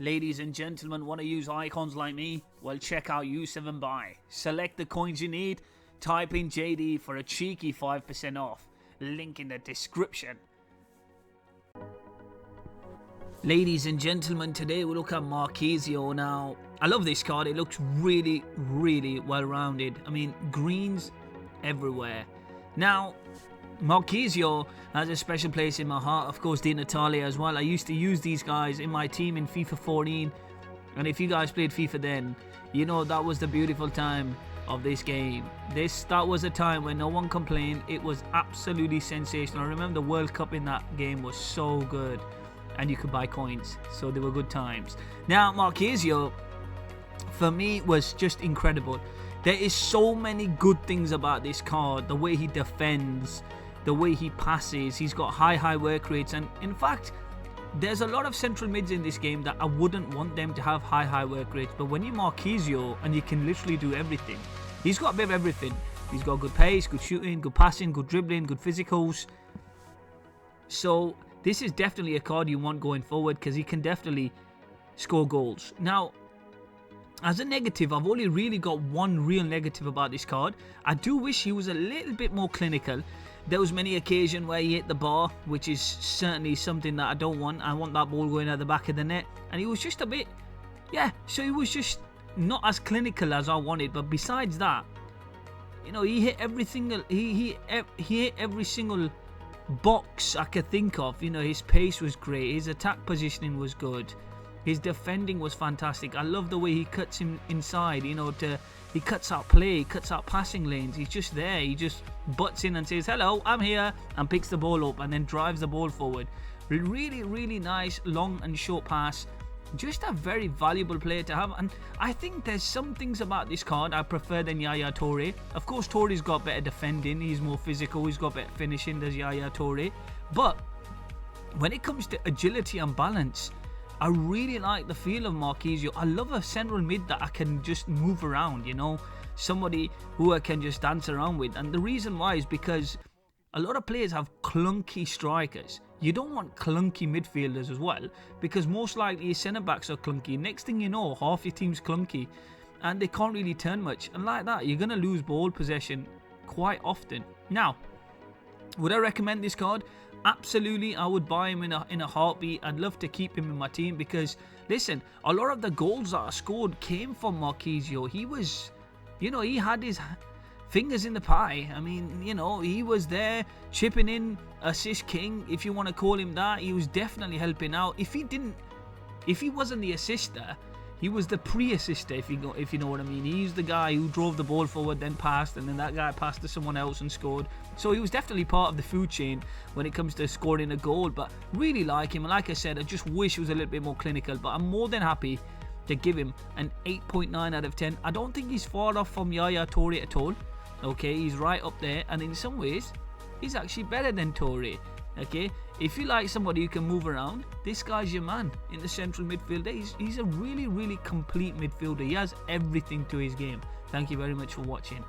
Ladies and gentlemen, want to use icons like me? Well, check out U7 Buy. Select the coins you need, type in JD for a cheeky 5% off. Link in the description. Ladies and gentlemen, today we look at Marchisio. Now, I love this card. It looks really, really well rounded. I mean, greens everywhere. Now, Marchisio has a special place in my heart. Of course, Di Natale as well. I used to use these guys in my team in FIFA 14. And if you guys played FIFA then, you know that was the beautiful time of this game. That was a time when no one complained. It was absolutely sensational. I remember the World Cup in that game was so good. And you could buy coins. So they were good times. Now, Marchisio, for me, was just incredible. There is so many good things about this card. The way he defends, the way he passes, he's got high work rates, and in fact there's a lot of central mids in this game that I wouldn't want them to have high work rates, but when you Marchisio and you can literally do everything, he's got a bit of everything. He's got good pace, good shooting, good passing, good dribbling, good physicals. So this is definitely a card you want going forward because he can definitely score goals. Now, as a negative, I've only really got one real negative about this card. I do wish he was a little bit more clinical. There was many occasions where he hit the bar, which is certainly something that I don't want. I want that ball going at the back of the net. And he was just a bit, so he was just not as clinical as I wanted. But besides that, you know, he hit every single, he hit every single box I could think of. You know, his pace was great. His attack positioning was good. His defending was fantastic. I love the way he cuts him inside, you know, he cuts out play, cuts out passing lanes. He's just there. He just butts in and says, hello, I'm here, and picks the ball up and then drives the ball forward. Really, really nice long and short pass. Just a very valuable player to have. And I think there's some things about this card I prefer than Yaya Toure. Of course, Toure's got better defending. He's more physical. He's got better finishing than Yaya Toure. But when it comes to agility and balance, I really like the feel of Marchisio. I love a central mid that I can just move around, you know. Somebody who I can just dance around with. And the reason why is because a lot of players have clunky strikers. You don't want clunky midfielders as well, because most likely your centre-backs are clunky. Next thing you know, half your team's clunky and they can't really turn much. And like that, you're going to lose ball possession quite often. Now, would I recommend this card? Absolutely, I would buy him in a heartbeat. I'd love to keep him in my team because, listen, a lot of the goals that I scored came from Marchisio. He was, you know, he had his fingers in the pie. I mean, you know, he was there chipping in, assist king, if you want to call him that. He was definitely helping out. If he wasn't the assister, he was the pre-assister, if you know what I mean. He's the guy who drove the ball forward, then passed, and then that guy passed to someone else and scored. So he was definitely part of the food chain when it comes to scoring a goal. But really like him. And like I said, I just wish he was a little bit more clinical. But I'm more than happy to give him an 8.9 out of 10. I don't think he's far off from Yaya Toure at all. Okay, he's right up there. And in some ways, he's actually better than Toure. Okay, if you like somebody who can move around, this guy's your man in the central midfield. He's a really, really complete midfielder. He has everything to his game. Thank you very much for watching.